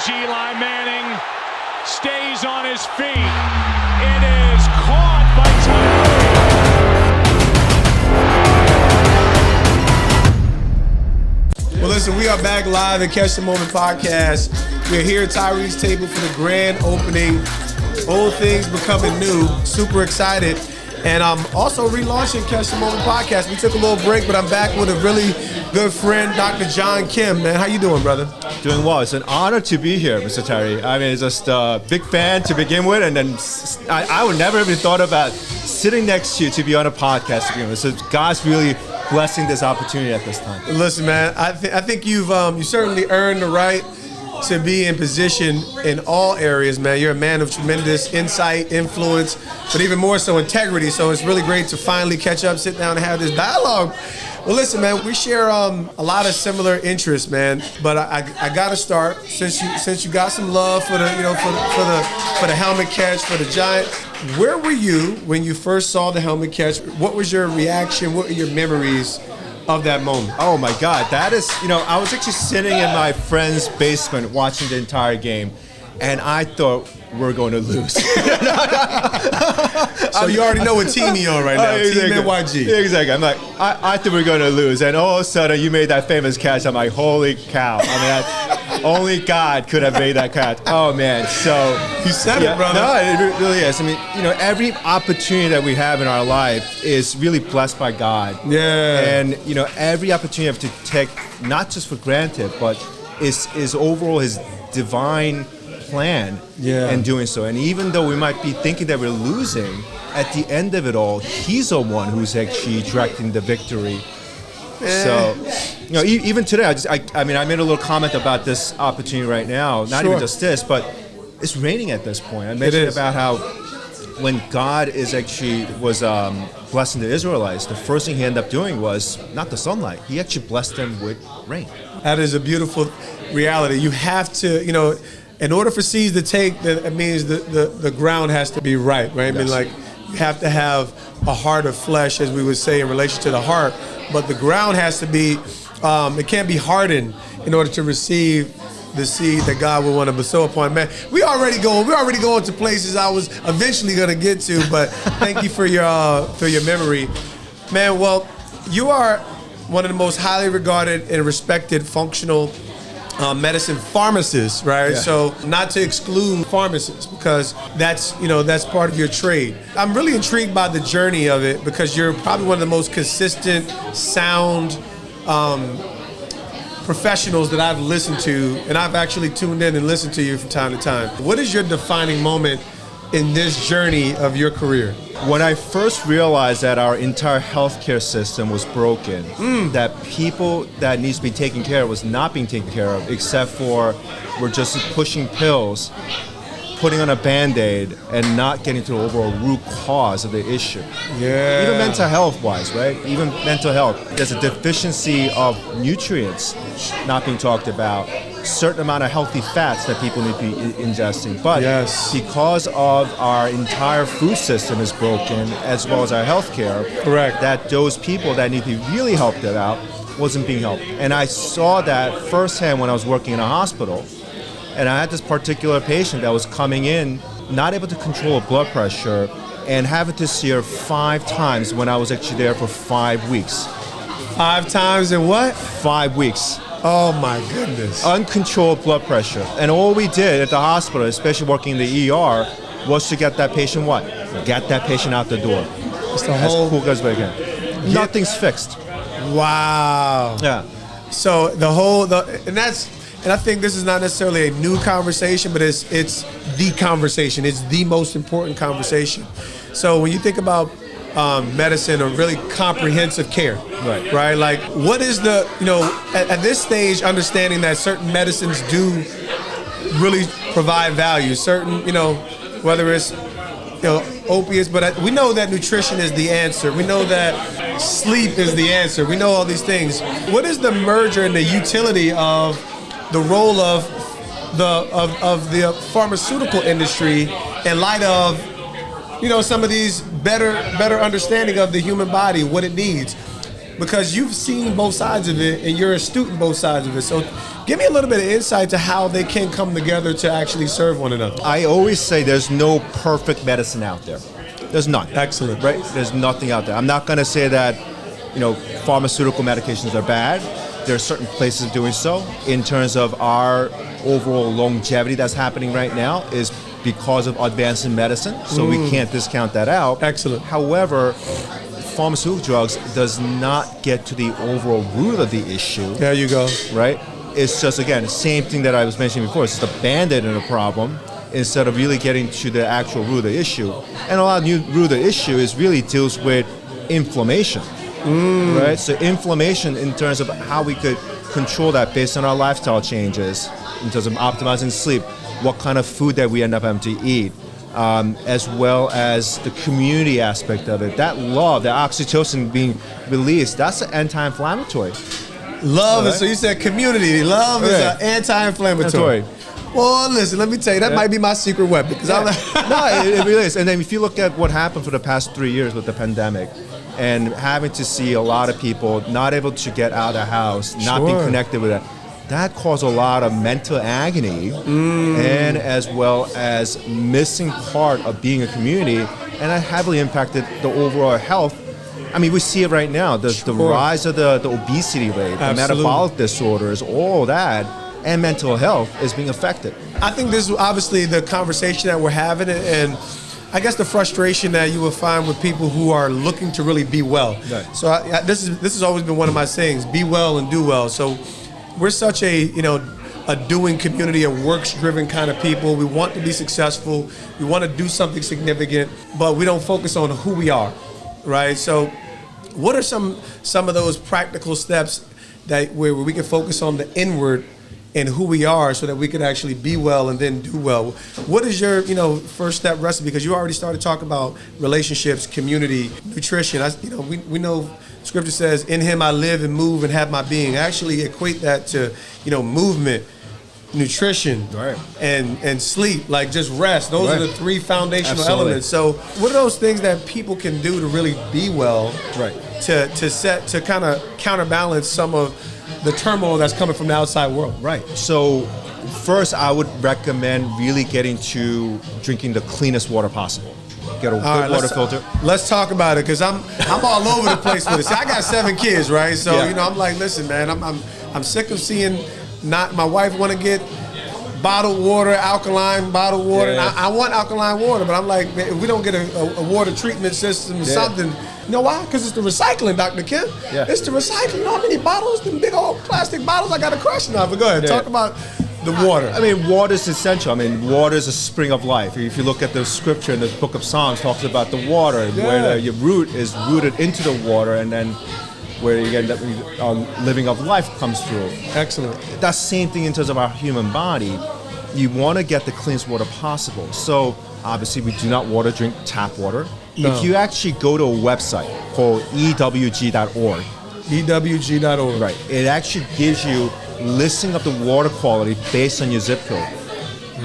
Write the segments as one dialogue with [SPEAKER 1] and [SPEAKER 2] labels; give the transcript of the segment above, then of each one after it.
[SPEAKER 1] as Eli Manning stays on his feet. It is caught by Tyree.
[SPEAKER 2] Well, listen, we are back live at Catch the Moment podcast. We're here at Tyree's table for the grand opening. Old things becoming new. Super excited. And I'm also relaunching Catch the Moment podcast. We took a little break, but I'm back with a really good friend, Dr. John Kim. Man, how you doing, brother?
[SPEAKER 3] Doing well. It's an honor to be here, Mr. Tyree. I mean, just a big fan to begin with, and then I would never even thought about sitting next to you to be on a podcast to begin with. So God's really blessing this opportunity at this time.
[SPEAKER 2] Listen, man, I think you certainly earned the right to be in position in all areas, man. You're a man of tremendous insight, influence, but even more so integrity. So it's really great to finally catch up, sit down, and have this dialogue. Well, listen, man, we share a lot of similar interests, man. But I gotta start since you got some love for the for the helmet catch, for the giant. Where were you when you first saw the helmet catch? What was your reaction? What were your memories of that moment?
[SPEAKER 3] Oh my God, that is, I was actually sitting in my friend's basement watching the entire game, and I thought we're going to lose.
[SPEAKER 2] So you already know what team you're on right now,
[SPEAKER 3] exactly.
[SPEAKER 2] Team NYG.
[SPEAKER 3] Exactly. I'm like, I thought we were going to lose, and all of a sudden you made that famous catch. I'm like, holy cow. I mean, only God could have made that catch. Oh man, so.
[SPEAKER 2] You said it, brother.
[SPEAKER 3] No, it really is. I mean, every opportunity that we have in our life is really blessed by God.
[SPEAKER 2] Yeah.
[SPEAKER 3] And, every opportunity we have to take, not just for granted, but is overall his divine plan in doing so. And even though we might be thinking that we're losing, at the end of it all, he's the one who's actually directing the victory. So, even today, I made a little comment about this opportunity right now. Not even just this, but it's raining at this point. I mentioned about how when God was blessing the Israelites, the first thing he ended up doing was not the sunlight. He actually blessed them with rain.
[SPEAKER 2] That is a beautiful reality. You have to, in order for seeds to take, that means the ground has to be right? Yes. I mean, like, you have to have a heart of flesh, as we would say in relation to the heart, but the ground has to be, it can't be hardened in order to receive the seed that God would want to bestow upon man. We're already going to places I was eventually going to get to, but thank you for your memory. Man, well, you are one of the most highly regarded and respected functional medicine pharmacists, right? Yeah. So not to exclude pharmacists, because that's part of your trade. I'm really intrigued by the journey of it, because you're probably one of the most consistent, sound professionals that I've listened to, and I've actually tuned in and listened to you from time to time. What is your defining moment in this journey of your career?
[SPEAKER 3] When I first realized that our entire healthcare system was broken, that people that needs to be taken care of was not being taken care of, except for we're just pushing pills, putting on a Band-Aid, and not getting to the overall root cause of the issue.
[SPEAKER 2] Yeah.
[SPEAKER 3] Even mental health-wise, right? Even mental health. There's a deficiency of nutrients not being talked about, certain amount of healthy fats that people need to be ingesting. But because of our entire food system is broken, as well as our healthcare,
[SPEAKER 2] correct,
[SPEAKER 3] that those people that need to be really helped out wasn't being helped. And I saw that firsthand when I was working in a hospital. And I had this particular patient that was coming in, not able to control blood pressure, and having to see her 5 times when I was actually there for 5 weeks.
[SPEAKER 2] 5 times in what?
[SPEAKER 3] 5 weeks.
[SPEAKER 2] Oh my goodness.
[SPEAKER 3] Uncontrolled blood pressure. And all we did at the hospital, especially working in the ER, was to get that patient what? Get that patient out the door.
[SPEAKER 2] It's the whole...
[SPEAKER 3] As cool as we can. Nothing's fixed.
[SPEAKER 2] Wow.
[SPEAKER 3] Yeah.
[SPEAKER 2] So and I think this is not necessarily a new conversation, but it's the conversation. It's the most important conversation. So when you think about medicine or really comprehensive care, right? Like, what is the, at this stage, understanding that certain medicines do really provide value, certain, whether it's, opiates, but we know that nutrition is the answer. We know that sleep is the answer. We know all these things. What is the merger and the utility of the role of the pharmaceutical industry in light of, some of these better understanding of the human body, what it needs? because you've seen both sides of it and you're astute in both sides of it. So give me a little bit of insight to how they can come together to actually serve one another.
[SPEAKER 3] I always say there's no perfect medicine out there. There's none.
[SPEAKER 2] Excellent.
[SPEAKER 3] Right? There's nothing out there. I'm not going to say that, pharmaceutical medications are bad. There are certain places of doing so. In terms of our overall longevity that's happening right now is because of advances in medicine, so we can't discount that out.
[SPEAKER 2] Excellent.
[SPEAKER 3] However, pharmaceutical drugs does not get to the overall root of the issue.
[SPEAKER 2] There you go.
[SPEAKER 3] Right? It's just, again, the same thing that I was mentioning before. It's just a band-aid in a problem instead of really getting to the actual root of the issue. And a lot of root of the issue really deals with inflammation. Right? So inflammation in terms of how we could control that based on our lifestyle changes, in terms of optimizing sleep, what kind of food that we end up having to eat, as well as the community aspect of it. That love, the oxytocin being released, that's an anti-inflammatory.
[SPEAKER 2] Love is, so you said community. Love is an anti-inflammatory. Well, listen, let me tell you, that might be my secret weapon.
[SPEAKER 3] No, it really is. And then if you look at what happened for the past 3 years with the pandemic, and having to see a lot of people not able to get out of the house, not being connected with that caused a lot of mental agony, and as well as missing part of being a community, and that heavily impacted the overall health. I mean, we see it right now, the rise of the obesity rate, the metabolic disorders, all that, and mental health is being affected.
[SPEAKER 2] I think this is obviously the conversation that we're having, and I guess the frustration that you will find with people who are looking to really be well. Right. So this has always been one of my sayings: be well and do well. So we're such a doing community, a works-driven kind of people. We want to be successful. We want to do something significant, but we don't focus on who we are, right? So what are some of those practical steps that where we can focus on the inward and who we are, so that we can actually be well and then do well? What is your, first step recipe? Because you already started talking about relationships, community, nutrition. We know Scripture says, "In Him I live and move and have my being." I actually equate that to, movement, nutrition, and sleep, like just rest. Those are the three foundational elements. So, what are those things that people can do to really be well?
[SPEAKER 3] Right.
[SPEAKER 2] To kind of counterbalance some of the turmoil that's coming from the outside world.
[SPEAKER 3] Right. So first, I would recommend really getting to drinking the cleanest water possible. Get a good water filter.
[SPEAKER 2] Let's talk about it, because I'm all over the place with it. See, I got 7 kids, right? So I'm like, listen, man, I'm sick of seeing my wife want to get bottled water, alkaline bottled water. And I want alkaline water, but I'm like, man, if we don't get a water treatment system or something. You know why? Because it's the recycling, Dr. Kim. Yeah. It's the recycling. You know how many bottles, them big old plastic bottles I got to crush now? But go ahead, talk about the water.
[SPEAKER 3] I mean, water is essential. I mean, water is a spring of life. If you look at the scripture in the book of Psalms, talks about the water, where your root is rooted into the water, and then where you get living of life comes through.
[SPEAKER 2] Excellent.
[SPEAKER 3] That same thing in terms of our human body. You want to get the cleanest water possible. So obviously, we do not drink tap water. No. If you actually go to a website called ewg.org.
[SPEAKER 2] ewg.org.
[SPEAKER 3] Right. It actually gives you listing of the water quality based on your zip code.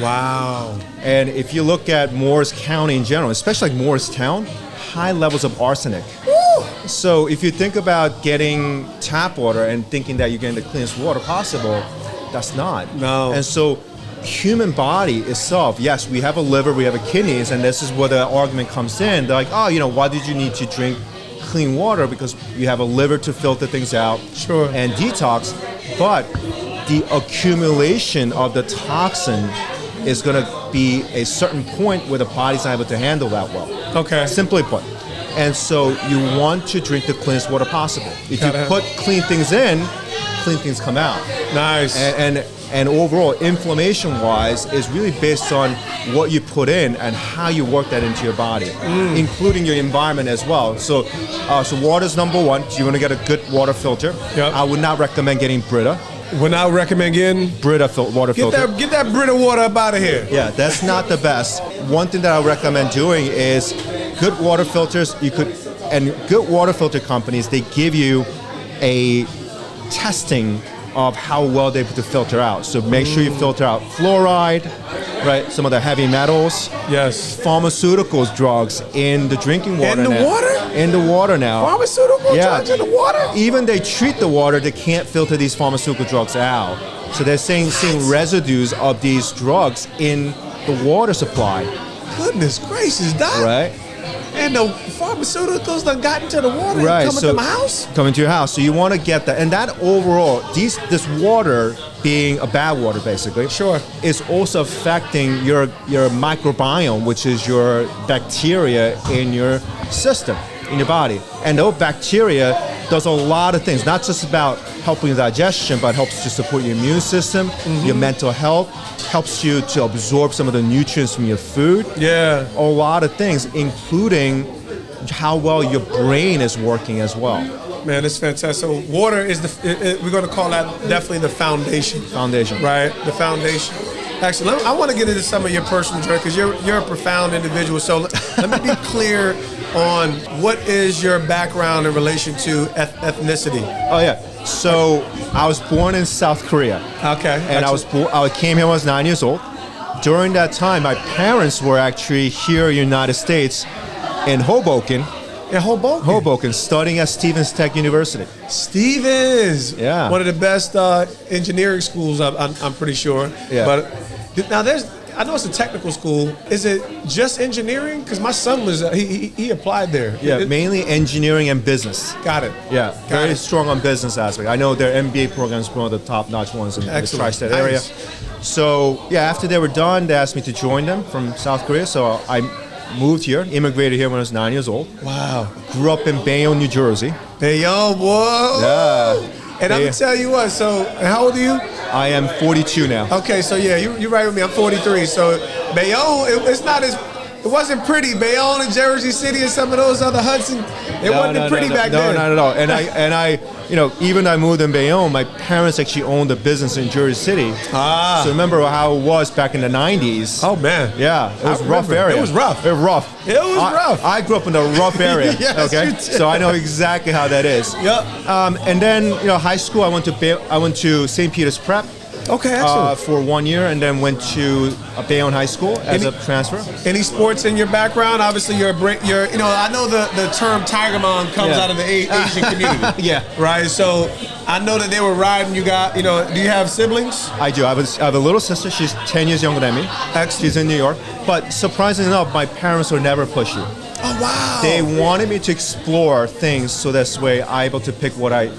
[SPEAKER 2] Wow.
[SPEAKER 3] And if you look at Morris County in general, especially like Morristown, high levels of arsenic.
[SPEAKER 2] Woo!
[SPEAKER 3] So if you think about getting tap water and thinking that you're getting the cleanest water possible, that's not.
[SPEAKER 2] No.
[SPEAKER 3] And so human body itself, yes, we have a liver, we have a kidneys, and this is where the argument comes in. They're like, why did you need to drink clean water? Because you have a liver to filter things out and detox, but the accumulation of the toxin is going to be a certain point where the body's not able to handle that well.
[SPEAKER 2] Okay.
[SPEAKER 3] Simply put. And so you want to drink the cleanest water possible. If you put clean things in, clean things come out.
[SPEAKER 2] Nice.
[SPEAKER 3] And overall, inflammation-wise, is really based on what you put in and how you work that into your body, including your environment as well. So water's number one. So you want to get a good water filter. Yep. I would not recommend getting Brita.
[SPEAKER 2] Would not recommend getting
[SPEAKER 3] Brita water filter.
[SPEAKER 2] Get that Brita water up out of here.
[SPEAKER 3] Yeah, that's not the best. One thing that I recommend doing is good water filters. And good water filter companies, they give you a testing of how well they're able to filter out. So make sure you filter out fluoride, right? Some of the heavy metals.
[SPEAKER 2] Yes.
[SPEAKER 3] Pharmaceuticals, drugs in the drinking water.
[SPEAKER 2] In the water?
[SPEAKER 3] In the water now.
[SPEAKER 2] Pharmaceutical drugs in the water?
[SPEAKER 3] Even they treat the water, they can't filter these pharmaceutical drugs out. So they're seeing residues of these drugs in the water supply.
[SPEAKER 2] Goodness gracious, Doc.
[SPEAKER 3] Right.
[SPEAKER 2] And the pharmaceuticals done got into the water and coming to my house?
[SPEAKER 3] Coming to your house. So you want to get that. And that overall, this water being a bad water basically,
[SPEAKER 2] sure,
[SPEAKER 3] is also affecting your microbiome, which is your bacteria in your system, in your body. And those bacteria does a lot of things, not just about helping digestion, but helps to support your immune system, your mental health, helps you to absorb some of the nutrients from your food.
[SPEAKER 2] Yeah.
[SPEAKER 3] A lot of things, including how well your brain is working as well.
[SPEAKER 2] Man, it's fantastic. So water is we're going to call that definitely the foundation.
[SPEAKER 3] Foundation.
[SPEAKER 2] Right, the foundation. Actually, I want to get into some of your personal journey because you're a profound individual. So let me be clear on what is your background in relation to ethnicity.
[SPEAKER 3] Oh yeah. So I was born in South Korea.
[SPEAKER 2] Okay.
[SPEAKER 3] And I came here when I was 9 years old. During that time, my parents were actually here in the United States in Hoboken.
[SPEAKER 2] In Hoboken?
[SPEAKER 3] Hoboken, studying at Stevens Tech University.
[SPEAKER 2] Stevens!
[SPEAKER 3] Yeah.
[SPEAKER 2] One of the best engineering schools, I'm pretty sure.
[SPEAKER 3] Yeah.
[SPEAKER 2] But now I know it's a technical school. Is it just engineering? Because my son was, he applied there.
[SPEAKER 3] Yeah, mainly engineering and business.
[SPEAKER 2] Got it.
[SPEAKER 3] Yeah, very strong on business aspect. I know their MBA programs are one of the top-notch ones in the tri-state area. So, yeah, after they were done, they asked me to join them from South Korea. So I moved here, immigrated here when I was 9 years old.
[SPEAKER 2] Wow.
[SPEAKER 3] Grew up in Bayonne, New Jersey.
[SPEAKER 2] Bayonne, boy.
[SPEAKER 3] Yeah.
[SPEAKER 2] And I'm going to tell you what, so how old are you?
[SPEAKER 3] I am 42 now.
[SPEAKER 2] Okay, so yeah, you're right with me. I'm 43. So Bayonne, it wasn't pretty. Bayonne and Jersey City and some of those other Hudson, it wasn't pretty back then.
[SPEAKER 3] No, not at all. And I, even though I moved in Bayonne, my parents actually owned a business in Jersey City.
[SPEAKER 2] Ah.
[SPEAKER 3] So remember how it was back in the 90s.
[SPEAKER 2] Oh man.
[SPEAKER 3] Yeah, it was a rough area.
[SPEAKER 2] It was rough.
[SPEAKER 3] It was rough.
[SPEAKER 2] It was rough.
[SPEAKER 3] I grew up in a rough area.
[SPEAKER 2] Yes,
[SPEAKER 3] okay,
[SPEAKER 2] you did.
[SPEAKER 3] so I know exactly how that is.
[SPEAKER 2] Yep.
[SPEAKER 3] And then high school, I went to St. Peter's Prep.
[SPEAKER 2] Okay, excellent.
[SPEAKER 3] For 1 year, and then went to Bayonne High School as a transfer.
[SPEAKER 2] Any sports in your background? Obviously, I know the term Tiger Mom comes out of the Asian community.
[SPEAKER 3] Yeah.
[SPEAKER 2] Right. So I know that they were riding. You got, do you have siblings?
[SPEAKER 3] I do. I have a little sister. She's 10 years younger than me.
[SPEAKER 2] Excellent.
[SPEAKER 3] She's in New York. But surprisingly enough, my parents were never pushy.
[SPEAKER 2] Oh wow.
[SPEAKER 3] They wanted me to explore things, so this way I'm able to pick what I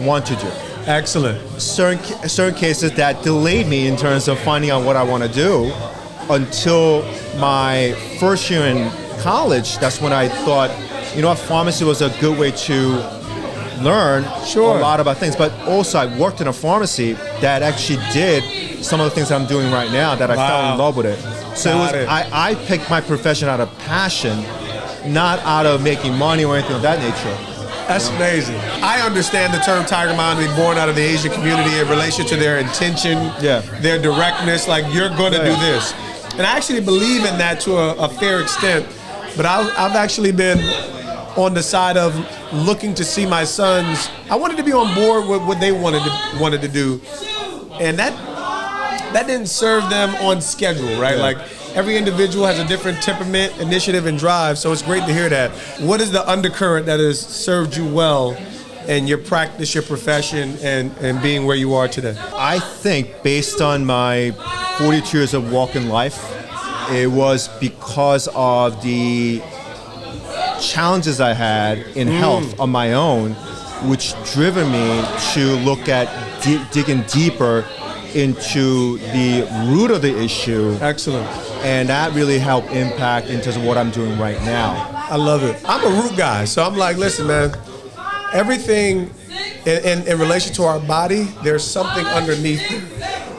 [SPEAKER 3] want to do.
[SPEAKER 2] Excellent.
[SPEAKER 3] Certain cases that delayed me in terms of finding out what I want to do until my first year in college. That's when I thought, pharmacy was a good way to learn a lot about things. But also I worked in a pharmacy that actually did some of the things I'm doing right now that I fell in love with it. So I picked my profession out of passion, not out of making money or anything of that nature.
[SPEAKER 2] That's amazing. I understand the term Tiger Mom to be born out of the Asian community in relation to their intention, their directness, like you're going to do this. And I actually believe in that to a fair extent, but I've actually been on the side of looking to see my sons. I wanted to be on board with what they wanted to do, and that didn't serve them on schedule, right?
[SPEAKER 3] Yeah.
[SPEAKER 2] Like every individual has a different temperament, initiative, and drive, so it's great to hear that. What is the undercurrent that has served you well in your practice, your profession, and being where you are today?
[SPEAKER 3] I think based on my 42 years of walking life, it was because of the challenges I had in health on my own, which driven me to look at digging deeper into the root of the issue.
[SPEAKER 2] Excellent.
[SPEAKER 3] And that really helped impact in terms of what I'm doing right now.
[SPEAKER 2] I love it. I'm a root guy, so I'm like, listen, man, everything in relation to our body, there's something underneath it.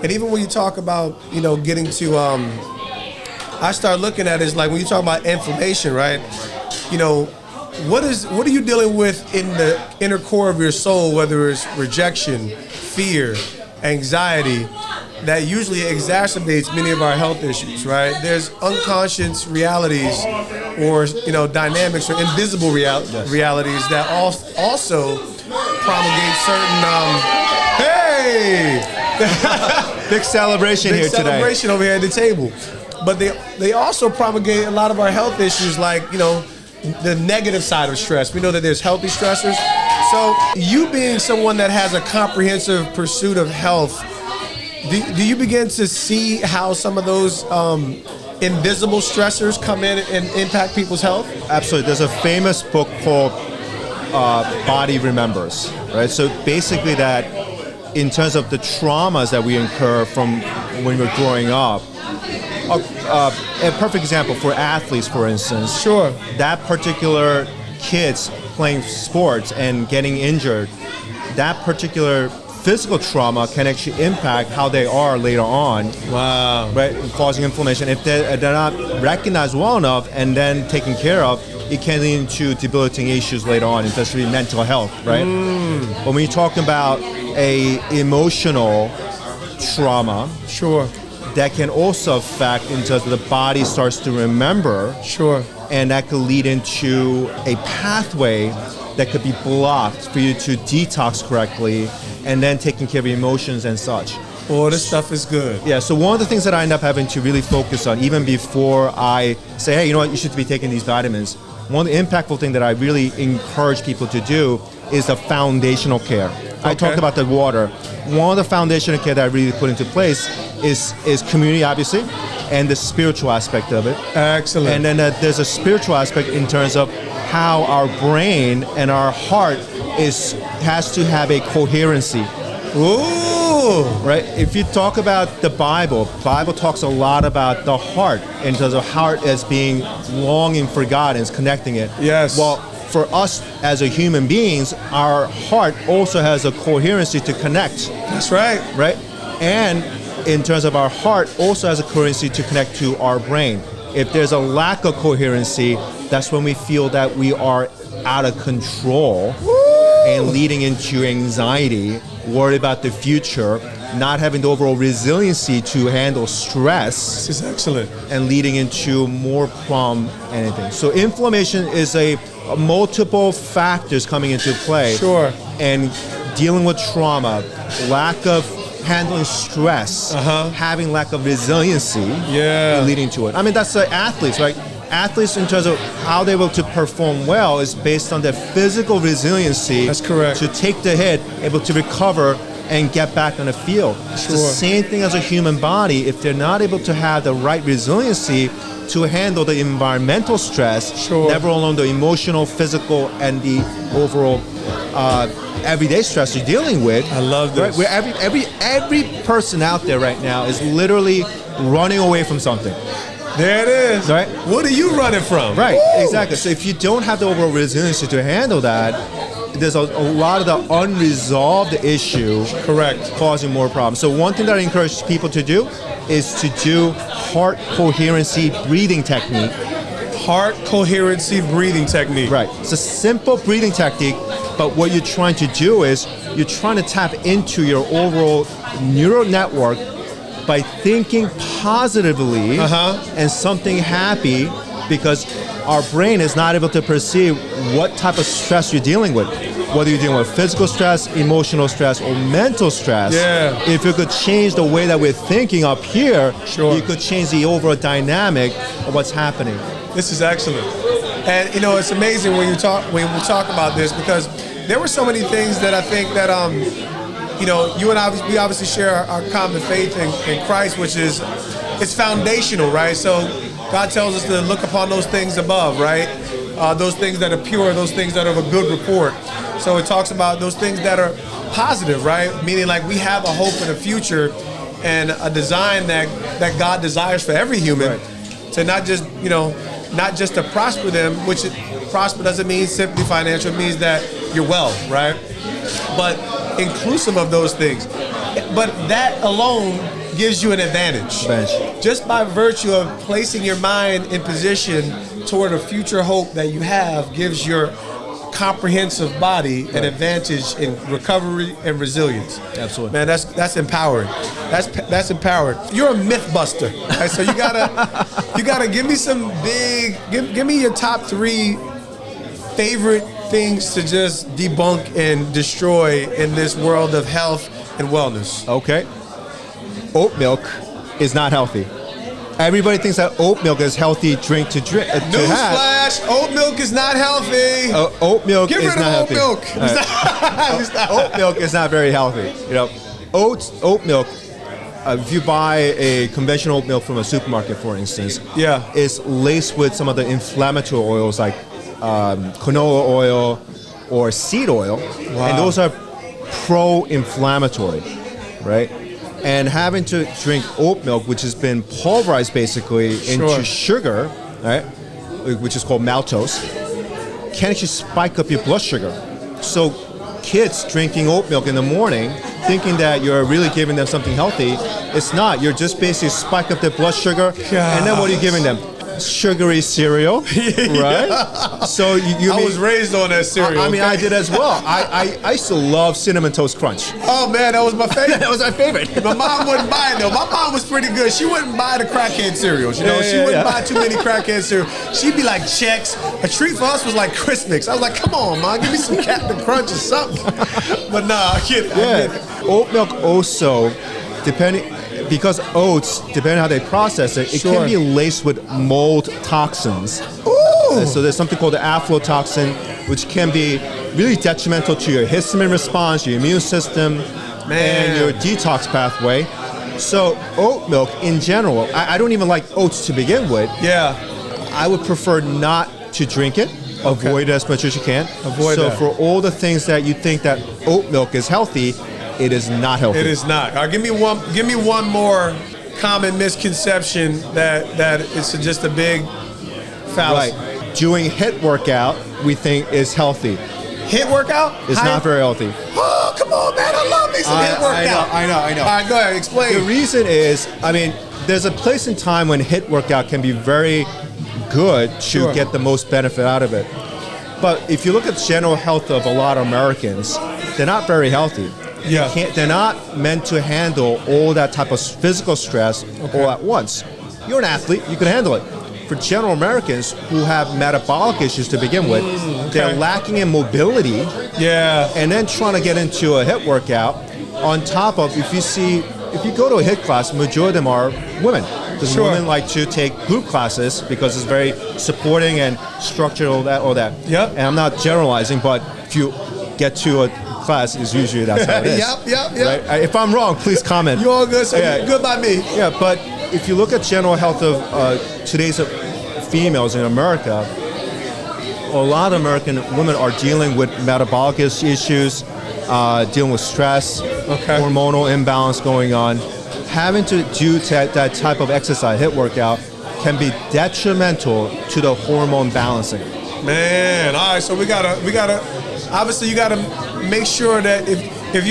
[SPEAKER 2] And even when you talk about, getting to, I start looking at it as like when you talk about inflammation, right? What are you dealing with in the inner core of your soul, whether it's rejection, fear, anxiety, that usually exacerbates many of our health issues, right? There's unconscious realities or, dynamics or invisible realities that also promulgate certain, hey, Hey!
[SPEAKER 3] Big celebration
[SPEAKER 2] Big
[SPEAKER 3] here today.
[SPEAKER 2] celebration over here at the table. But they also propagate a lot of our health issues, like, the negative side of stress. We know that there's healthy stressors. So you being someone that has a comprehensive pursuit of health, do you begin to see how some of those invisible stressors come in and impact people's health?
[SPEAKER 3] Absolutely. There's a famous book called Body Remembers, right? So basically that in terms of the traumas that we incur from when we're growing up, a perfect example for athletes, for instance.
[SPEAKER 2] Sure.
[SPEAKER 3] That particular kids playing sports and getting injured, that particular physical trauma can actually impact how they are later on.
[SPEAKER 2] Wow.
[SPEAKER 3] Right, causing inflammation. If they're not recognized well enough and then taken care of, it can lead to debilitating issues later on, especially mental health, right? But when you talk about a emotional trauma,
[SPEAKER 2] Sure.
[SPEAKER 3] that can also affect in terms of the body starts to remember.
[SPEAKER 2] Sure.
[SPEAKER 3] And that could lead into a pathway that could be blocked for you to detox correctly and then taking care of your emotions and such.
[SPEAKER 2] Boy, this stuff is good.
[SPEAKER 3] Yeah, so one of the things that I end up having to really focus on, even before I say, hey, you know what, you should be taking these vitamins, one of the impactful things that I really encourage people to do is the foundational care. I talked about the water. One of the foundational care that I really put into place is community, obviously, and the spiritual aspect of it.
[SPEAKER 2] Excellent.
[SPEAKER 3] And then there's a spiritual aspect in terms of how our brain and our heart has to have a coherency.
[SPEAKER 2] Ooh.
[SPEAKER 3] Right? If you talk about the Bible talks a lot about the heart in terms of heart as being longing for God and connecting it.
[SPEAKER 2] Yes.
[SPEAKER 3] Well, for us as a human beings, our heart also has a coherency to connect.
[SPEAKER 2] That's right.
[SPEAKER 3] Right? And in terms of our heart also has a coherency to connect to our brain. If there's a lack of coherency, that's when we feel that we are out of control. And leading into anxiety, worried about the future, not having the overall resiliency to handle stress.
[SPEAKER 2] This is excellent.
[SPEAKER 3] And leading into more from anything. So inflammation is a multiple factors coming into play.
[SPEAKER 2] Sure.
[SPEAKER 3] And dealing with trauma, lack of handling stress, having lack of resiliency, leading to it. I mean, that's the athletes, right? Athletes, in terms of how they're able to perform well, is based on their physical resiliency.
[SPEAKER 2] That's correct.
[SPEAKER 3] To take the hit, able to recover and get back on the field. It's the same thing as a human body. If they're not able to have the right resiliency to handle the environmental stress, never alone the emotional, physical, and the overall everyday stress you're dealing with.
[SPEAKER 2] I love this.
[SPEAKER 3] Right? Where every person out there right now is literally running away from something.
[SPEAKER 2] There it is.
[SPEAKER 3] Right?
[SPEAKER 2] What are you running from?
[SPEAKER 3] Right,
[SPEAKER 2] Woo!
[SPEAKER 3] exactly. So if you don't have the overall resiliency to handle that, there's a lot of the unresolved issue causing more problems. So one thing that I encourage people to do is to do heart coherency breathing technique.
[SPEAKER 2] Heart coherency breathing technique.
[SPEAKER 3] Right. It's a simple breathing technique, but what you're trying to do is you're trying to tap into your overall neural network by thinking positively and something happy, because our brain is not able to perceive what type of stress you're dealing with. Whether you're dealing with physical stress, emotional stress, or mental stress. If you could change the way that we're thinking up here, you could change the overall dynamic of what's happening.
[SPEAKER 2] This is excellent. And it's amazing when we talk about this, because there were so many things that I think that you and I, we obviously share our common faith in Christ, which is, it's foundational, right? So God tells us to look upon those things above, right? Those things that are pure, those things that are of a good report. So it talks about those things that are positive, right? Meaning like we have a hope in a future and a design that God desires for every human, to not just to prosper them, which prosper doesn't mean simply financial, it means that you're well, right? But inclusive of those things. But that alone gives you an advantage. Just by virtue of placing your mind in position toward a future hope that you have, gives your comprehensive body an advantage in recovery and resilience.
[SPEAKER 3] Absolutely.
[SPEAKER 2] Man, that's empowering. That's empowering. You're a myth buster. Right? So you gotta give me some give me your top 3 favorite things to just debunk and destroy in this world of health and wellness.
[SPEAKER 3] Okay. Oat milk is not healthy. Everybody thinks that oat milk is healthy drink to have.
[SPEAKER 2] Newsflash, oat milk is not healthy.
[SPEAKER 3] Oat milk
[SPEAKER 2] Get
[SPEAKER 3] is
[SPEAKER 2] rid
[SPEAKER 3] not
[SPEAKER 2] of oat
[SPEAKER 3] healthy.
[SPEAKER 2] milk.
[SPEAKER 3] Right. Oat milk is not very healthy. You know, oat milk. If you buy a conventional oat milk from a supermarket, for instance, is laced with some of the inflammatory oils like canola oil or seed oil, and those are pro-inflammatory, right? And having to drink oat milk, which has been pulverized basically into sugar, right, which is called maltose, can actually spike up your blood sugar. So kids drinking oat milk in the morning, thinking that you're really giving them something healthy, it's not. You're just basically spike up their blood sugar, and then what are you giving them? Sugary cereal, right? So
[SPEAKER 2] I was raised on that cereal.
[SPEAKER 3] I mean, I did as well. I used to love Cinnamon Toast Crunch.
[SPEAKER 2] Oh man, that was my favorite.
[SPEAKER 3] That was my favorite.
[SPEAKER 2] My mom wouldn't buy it though. My mom was pretty good. She wouldn't buy the crackhead cereals. You know, she wouldn't buy too many crackhead cereals. She'd be like Chex. A treat for us was like Crisp Mix. I was like, come on, Mom, give me some Captain Crunch or something. But nah, I get it.
[SPEAKER 3] Oat milk also, because oats, depending on how they process it, it can be laced with mold toxins.
[SPEAKER 2] Ooh.
[SPEAKER 3] So there's something called the aflatoxin, which can be really detrimental to your histamine response, your immune system, and your detox pathway. So oat milk in general, I don't even like oats to begin with.
[SPEAKER 2] Yeah.
[SPEAKER 3] I would prefer not to drink it. Avoid it as much as you can. So for all the things that you think that oat milk is healthy, it is not healthy.
[SPEAKER 2] It is not. All right, give me one more common misconception that it's just a big fallacy.
[SPEAKER 3] Right. Doing HIIT workout, we think is healthy.
[SPEAKER 2] HIIT workout?
[SPEAKER 3] It's not very healthy.
[SPEAKER 2] Oh, come on, man. I love me some HIIT workout.
[SPEAKER 3] I know.
[SPEAKER 2] All right, go ahead. Explain.
[SPEAKER 3] The reason is, I mean, there's a place and time when HIIT workout can be very good to get the most benefit out of it. But if you look at the general health of a lot of Americans, they're not very healthy. They're not meant to handle all that type of physical stress all at once. You're an athlete, you can handle it. For general Americans who have metabolic issues to begin with, they're lacking in mobility. And then trying to get into a HIIT workout on top of, if you go to a HIIT class, majority of them are women. Because women like to take group classes because it's very supporting and structured, all that. And I'm not generalizing, but if you get to a class, is usually that's how it is.
[SPEAKER 2] Yep.
[SPEAKER 3] Right? If I'm wrong, please comment.
[SPEAKER 2] You're all good, so good by me.
[SPEAKER 3] Yeah, but if you look at general health of today's females in America, a lot of American women are dealing with metabolic issues, dealing with stress, hormonal imbalance going on. Having to do that type of exercise, HIIT workout, can be detrimental to the hormone balancing.
[SPEAKER 2] Man, all right. So we gotta. Obviously, you gotta make sure that if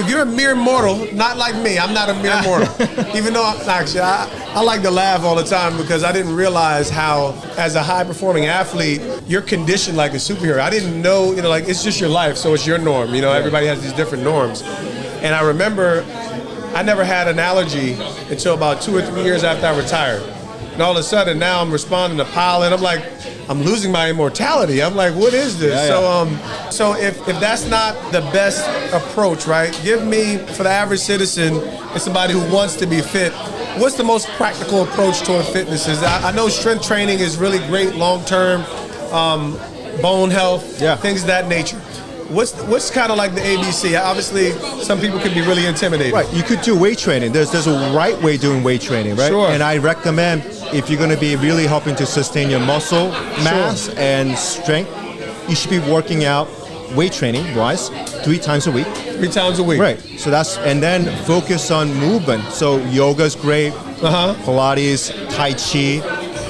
[SPEAKER 2] you're a mere mortal, not like me, I'm not a mere mortal. Even though I like to laugh all the time because I didn't realize how, as a high performing athlete, you're conditioned like a superhero. I didn't know, like it's just your life, so it's your norm. Everybody has these different norms, and I remember. I never had an allergy until about 2 or 3 years after I retired. And all of a sudden now I'm responding to pollen. I'm like, I'm losing my immortality. I'm like, what is this? So if that's not the best approach, right? Give me, for the average citizen and somebody who wants to be fit, what's the most practical approach toward fitness? I know strength training is really great long-term, bone health, things of that nature. What's kind of like the ABC? Obviously, some people can be really intimidated.
[SPEAKER 3] Right, you could do weight training. There's a right way doing weight training, right?
[SPEAKER 2] Sure.
[SPEAKER 3] And I recommend, if you're going to be really helping to sustain your muscle mass and strength, you should be working out weight training wise 3 times a week.
[SPEAKER 2] 3 times a week.
[SPEAKER 3] Right. So and then focus on movement. So yoga's great, Pilates, Tai Chi.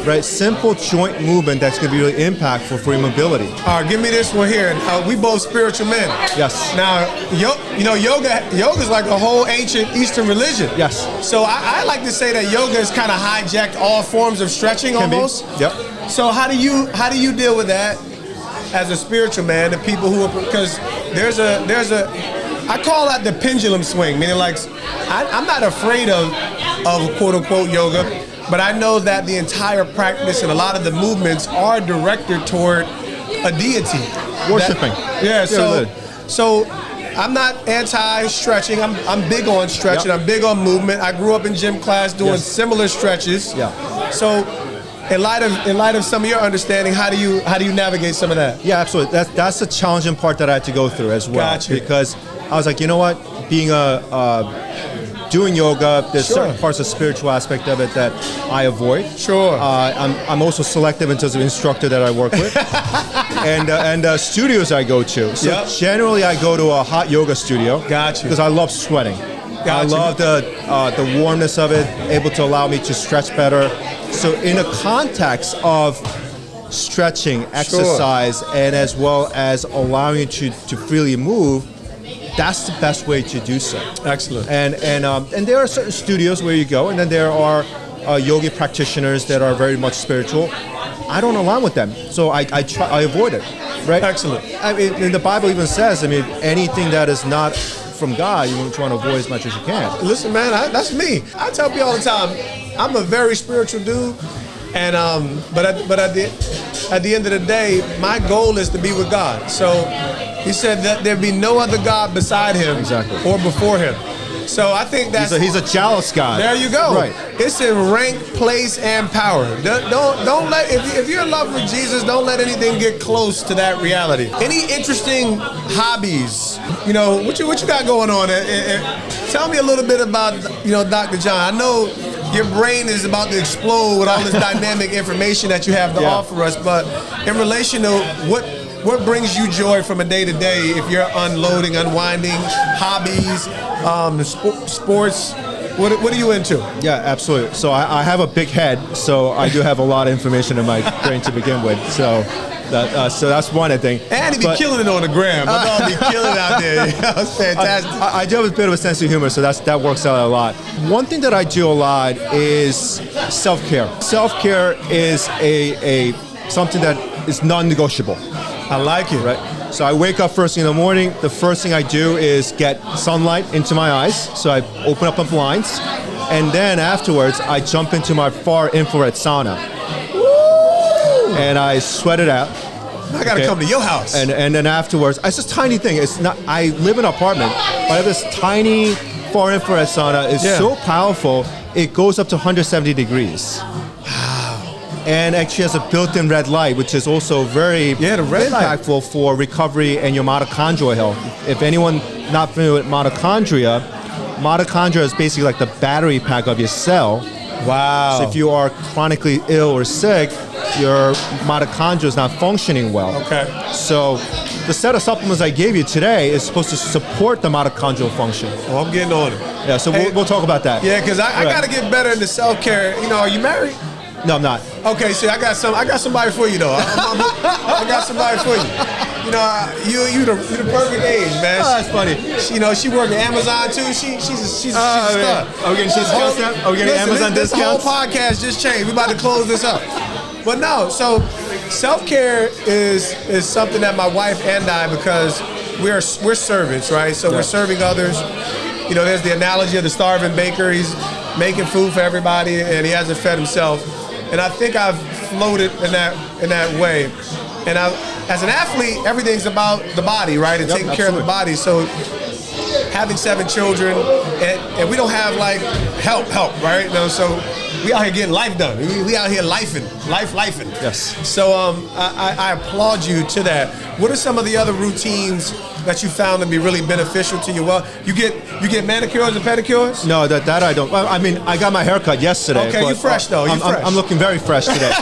[SPEAKER 3] Right, simple joint movement that's going to be really impactful for your mobility.
[SPEAKER 2] All right, give me this one here. We both spiritual men.
[SPEAKER 3] Yes.
[SPEAKER 2] Now, yoga's like a whole ancient Eastern religion.
[SPEAKER 3] Yes.
[SPEAKER 2] So I like to say that yoga has kind of hijacked all forms of stretching almost.
[SPEAKER 3] Yep.
[SPEAKER 2] So how do you deal with that as a spiritual man? The people who are, because there's a I call that the pendulum swing, meaning like I'm not afraid of quote unquote yoga. But I know that the entire practice and a lot of the movements are directed toward a deity.
[SPEAKER 3] Worshipping.
[SPEAKER 2] So I'm not anti-stretching. I'm big on stretching.
[SPEAKER 3] Yep.
[SPEAKER 2] I'm big on movement. I grew up in gym class doing similar stretches.
[SPEAKER 3] Yeah.
[SPEAKER 2] So, in light of some of your understanding, how do you navigate some of that?
[SPEAKER 3] Yeah, absolutely. That's the challenging part that I had to go through as well.
[SPEAKER 2] Gotcha.
[SPEAKER 3] Because I was like, you know what? Being doing yoga, there's certain parts of the spiritual aspect of it that I avoid.
[SPEAKER 2] Sure.
[SPEAKER 3] I'm also selective in terms of instructor that I work with, and studios I go to. So generally, I go to a hot yoga studio.
[SPEAKER 2] Gotcha.
[SPEAKER 3] Because I love sweating. I love the warmness of it, able to allow me to stretch better. So in a context of stretching, exercise, and as well as allowing you to freely move, that's the best way to do so. Excellent. And there are certain studios where you go, and then there are yogi practitioners that are very much spiritual. I don't align with them, so I avoid it. Right? Excellent. I mean, and the Bible even says, anything that is not from God, you want to avoid as much as you can.
[SPEAKER 2] Listen, man, that's me. I tell people all the time, I'm a very spiritual dude, and but at the end of the day, my goal is to be with God. So he said that there be no other God beside him or before him. So I think that's
[SPEAKER 3] he's a jealous God.
[SPEAKER 2] There you go.
[SPEAKER 3] Right.
[SPEAKER 2] It's in rank, place, and power. Don't let if you're in love with Jesus, don't let anything get close to that reality. Any interesting hobbies? What you got going on? Tell me a little bit about Dr. John. I know your brain is about to explode with all this dynamic information that you have to offer us, but in relation to what brings you joy from a day to day if you're unloading, unwinding, hobbies, sports? What are you into?
[SPEAKER 3] Yeah, absolutely. So I have a big head, so I do have a lot of information in my brain to begin with. So that's one thing.
[SPEAKER 2] And he'd be killing it on the gram. My dog be killing it out there. That's fantastic.
[SPEAKER 3] I do have a bit of a sense of humor, so that works out a lot. One thing that I do a lot is self-care. Self-care is a something that is non-negotiable.
[SPEAKER 2] I like it.
[SPEAKER 3] Right? So I wake up first thing in the morning. The first thing I do is get sunlight into my eyes. So I open up my blinds. And then afterwards, I jump into my far infrared sauna. Woo! And I sweat it out.
[SPEAKER 2] I gotta come to your house.
[SPEAKER 3] And then afterwards, it's just a tiny thing. It's not. I live in an apartment, but I have this tiny far infrared sauna. It's so powerful. It goes up to 170 degrees. And actually has a built-in red light, which is also very impactful for recovery and your mitochondrial health. If anyone not familiar with mitochondria is basically like the battery pack of your cell.
[SPEAKER 2] Wow.
[SPEAKER 3] So if you are chronically ill or sick, your mitochondria is not functioning well.
[SPEAKER 2] Okay.
[SPEAKER 3] So the set of supplements I gave you today is supposed to support the mitochondrial function.
[SPEAKER 2] Oh, I'm getting on it.
[SPEAKER 3] Yeah, so we'll talk about that.
[SPEAKER 2] Yeah, because I got to get better into self-care. Are you married?
[SPEAKER 3] No, I'm not.
[SPEAKER 2] Okay, see, I got somebody for you though. I got somebody for you. You the perfect age, man.
[SPEAKER 3] Oh, that's funny.
[SPEAKER 2] She works at Amazon too. She's a star.
[SPEAKER 3] Are we getting discounts now? Are we getting Amazon discounts?
[SPEAKER 2] This whole podcast just changed. We're about to close this up. But no, so self-care is something that my wife and I, because we're servants, right? So we're serving others. There's the analogy of the starving baker. He's making food for everybody, and he hasn't fed himself. And I think I've floated in that way. And as an athlete, everything's about the body, right? And taking care of the body. So having 7 children, and we don't have like help, right? So we out here getting life done. We out here lifing.
[SPEAKER 3] Yes.
[SPEAKER 2] So I applaud you to that. What are some of the other routines that you found to be really beneficial to you? Well, you get manicures and pedicures?
[SPEAKER 3] No, that I don't. Well, I got my haircut yesterday.
[SPEAKER 2] Okay, you're fresh though.
[SPEAKER 3] I'm looking very fresh today.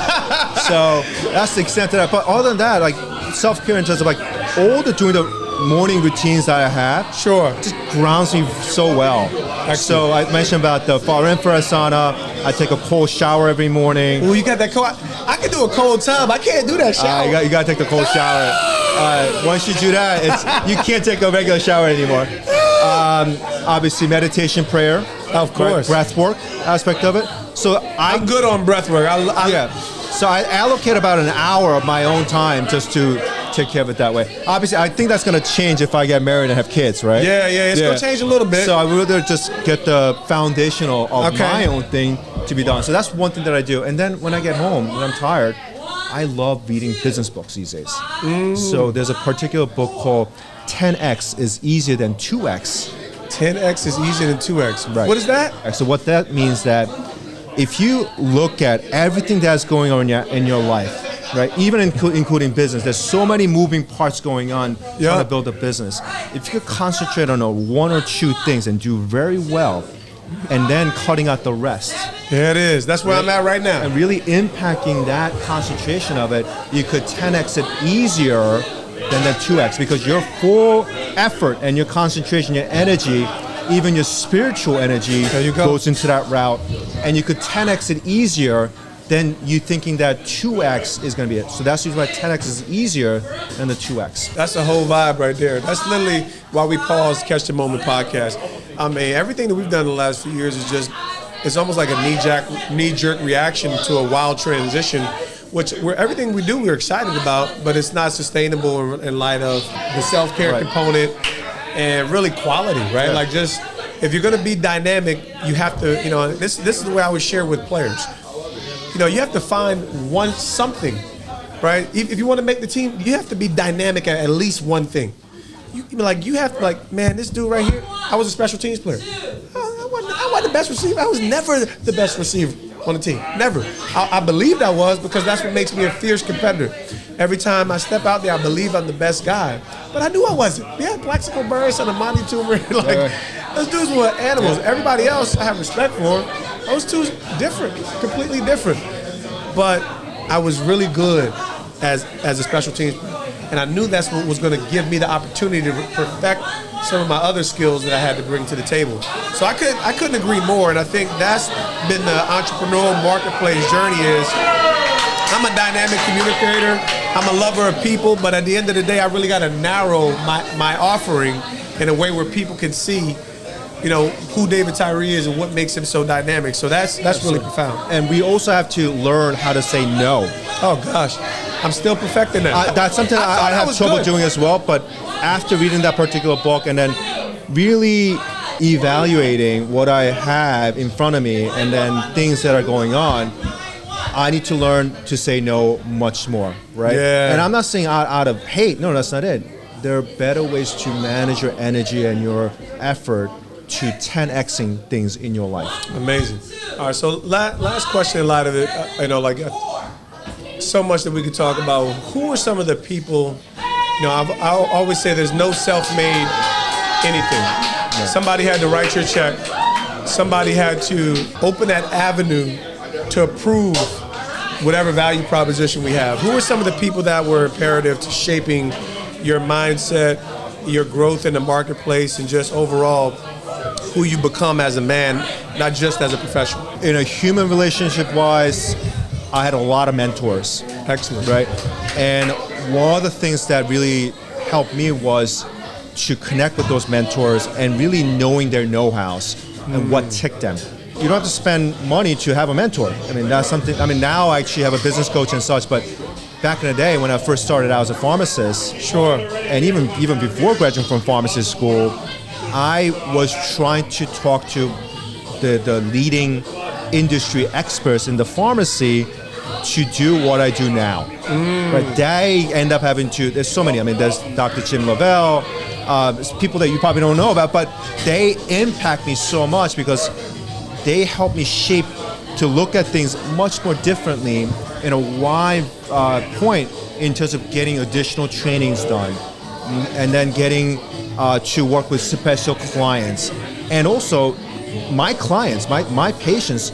[SPEAKER 3] So that's the extent of that. But other than that, like self-care in terms of like all doing the morning routines that I have, just grounds me so well. Excellent. So I mentioned about the far infrared sauna. I take a cold shower every morning.
[SPEAKER 2] Well, you got that cold. I can do a cold tub. I can't do that shower.
[SPEAKER 3] You got to take the cold shower. Once you do that, you can't take a regular shower anymore. Obviously, meditation, prayer,
[SPEAKER 2] of course,
[SPEAKER 3] breath work aspect of it. So
[SPEAKER 2] I'm good on breath work.
[SPEAKER 3] So I allocate about an hour of my own time just to take care of it that way. Obviously, I think that's going to change if I get married and have kids, right?
[SPEAKER 2] Yeah, it's going to change a little bit.
[SPEAKER 3] So I would rather just get the foundational of my own thing to be done. So that's one thing that I do. And then when I get home and I'm tired, I love reading business books these days. So there's a particular book called 10x is easier than 2x.
[SPEAKER 2] 10x is easier than 2x.
[SPEAKER 3] Right.
[SPEAKER 2] What is that?
[SPEAKER 3] So what that means that if you look at everything that's going on in your life, right, even including business, there's so many moving parts going on trying to build a business. If you could concentrate on one or two things and do very well, and then cutting out the rest.
[SPEAKER 2] There it is. That's where I'm at right now.
[SPEAKER 3] And really impacting that concentration of it, you could 10x it easier than the 2x, because your full effort and your concentration, your energy, even your spiritual energy goes into that route, and you could 10x it easier than you thinking that 2x is going to be it. So that's usually why 10x is easier than the 2x.
[SPEAKER 2] That's the whole vibe right there. That's literally why we paused Catch the Moment podcast. I mean, everything that we've done in the last few years is it's almost like a knee-jerk reaction to a wild transition, which everything we do we're excited about, but it's not sustainable in light of the self-care component and really quality, right? Like, just if you're going to be dynamic, you have to, this is the way I would share with players. You have to find something, right? If you want to make the team, you have to be dynamic at least one thing. You have to, man, this dude right here, I was a special teams player. I wasn't the best receiver. I was never the best receiver on the team. Never. I believed I was, because that's what makes me a fierce competitor. Every time I step out there, I believe I'm the best guy. But I knew I wasn't. We had Plaxico Burress and Amani Toomer. Those dudes were animals. Everybody else I have respect for. Those two different, completely different. But I was really good as a special teams player. And I knew that's what was going to give me the opportunity to perfect some of my other skills that I had to bring to the table. So I couldn't agree more. And I think that's been the entrepreneurial marketplace journey. Is I'm a dynamic communicator. I'm a lover of people. But at the end of the day, I really got to narrow my offering in a way where people can see, who David Tyree is and what makes him so dynamic. So that's really profound.
[SPEAKER 3] And we also have to learn how to say no.
[SPEAKER 2] Oh gosh, I'm still perfecting that.
[SPEAKER 3] That's something I have trouble doing as well. But after reading that particular book and then really evaluating what I have in front of me and then things that are going on, I need to learn to say no much more, right?
[SPEAKER 2] Yeah.
[SPEAKER 3] And I'm not saying out of hate. No, that's not it. There are better ways to manage your energy and your effort to 10xing things in your life.
[SPEAKER 2] Amazing. All right, so last question in light of it, so much that we could talk about. Who are some of the people, I always say there's no self-made anything. Yeah. Somebody had to write your check. Somebody had to open that avenue to approve whatever value proposition we have. Who are some of the people that were imperative to shaping your mindset, your growth in the marketplace, and just overall who you become as a man, not just as a professional?
[SPEAKER 3] In a human relationship-wise, I had a lot of mentors.
[SPEAKER 2] Excellent.
[SPEAKER 3] Right? And one of the things that really helped me was to connect with those mentors and really knowing their know-hows and what ticked them. You don't have to spend money to have a mentor. I mean, that's something, now I actually have a business coach and such, but back in the day when I first started out as a pharmacist, and even before graduating from pharmacy school, I was trying to talk to the leading industry experts in the pharmacy to do what I do now. Right? They end up having to, there's so many, there's Dr. Jim Lavelle, people that you probably don't know about, but they impact me so much because they help me shape to look at things much more differently in a wide point in terms of getting additional trainings done and then getting to work with special clients. And also, my clients, my patients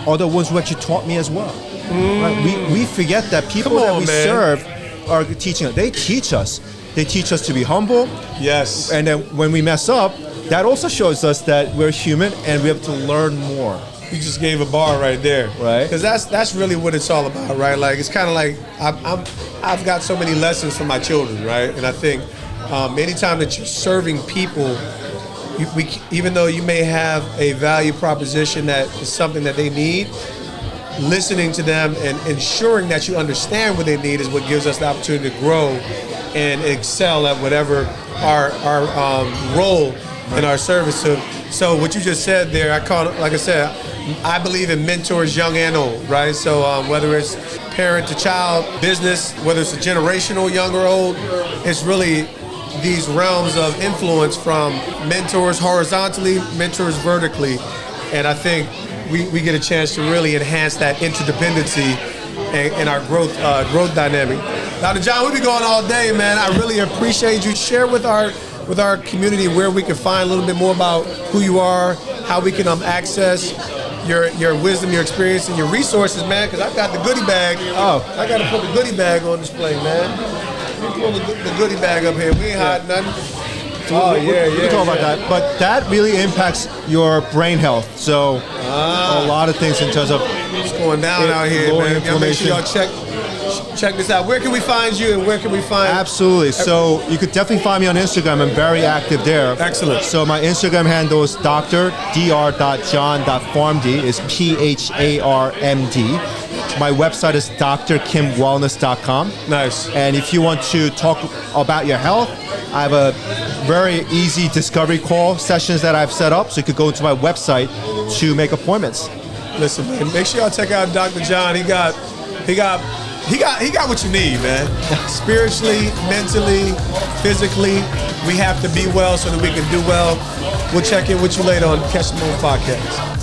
[SPEAKER 3] are the ones who actually taught me as well. Right? We forget that people that we serve are teaching us. They teach us. They teach us to be humble.
[SPEAKER 2] Yes.
[SPEAKER 3] And then when we mess up, that also shows us that we're human and we have to learn more.
[SPEAKER 2] You just gave a bar right there,
[SPEAKER 3] right?
[SPEAKER 2] Because that's really what it's all about, right? Like, it's kind of like I've got so many lessons from my children, right? And I think anytime that you're serving people, even though you may have a value proposition that is something that they need, listening to them and ensuring that you understand what they need is what gives us the opportunity to grow and excel at whatever our role in our service. So what you just said there, like I said, I believe it mentors young and old, right? So whether it's parent to child, business, whether it's a generational, young or old, it's really these realms of influence from mentors horizontally, mentors vertically. And I think we get a chance to really enhance that interdependency and our growth dynamic. Dr. John, we've been going all day, man. I really appreciate you. Share with our community where we can find a little bit more about who you are, how we can access your wisdom, your experience, and your resources, man, because I've got the goodie bag. Oh, I got to put the goodie bag on display, man. Let me pull the goodie bag up here. We ain't hiding nothing.
[SPEAKER 3] So we can talk about that, but that really impacts your brain health. So a lot of things in terms of
[SPEAKER 2] what's going down out here, man. Y'all make sure y'all check this out. Where can we find you, and where can we find?
[SPEAKER 3] Absolutely. So you could definitely find me on Instagram. I'm very active there.
[SPEAKER 2] Excellent.
[SPEAKER 3] So my Instagram handle is dr.john.pharmd. Is PHARMD. My website is drkimwellness.com.
[SPEAKER 2] Nice.
[SPEAKER 3] And if you want to talk about your health, I have a very easy discovery call sessions that I've set up, so you could go to my website to make appointments.
[SPEAKER 2] Listen, man, make sure y'all check out Dr. John. He got what you need, man. Spiritually, mentally, physically, we have to be well so that we can do well. We'll check in with you later on the Catch the Moon podcast.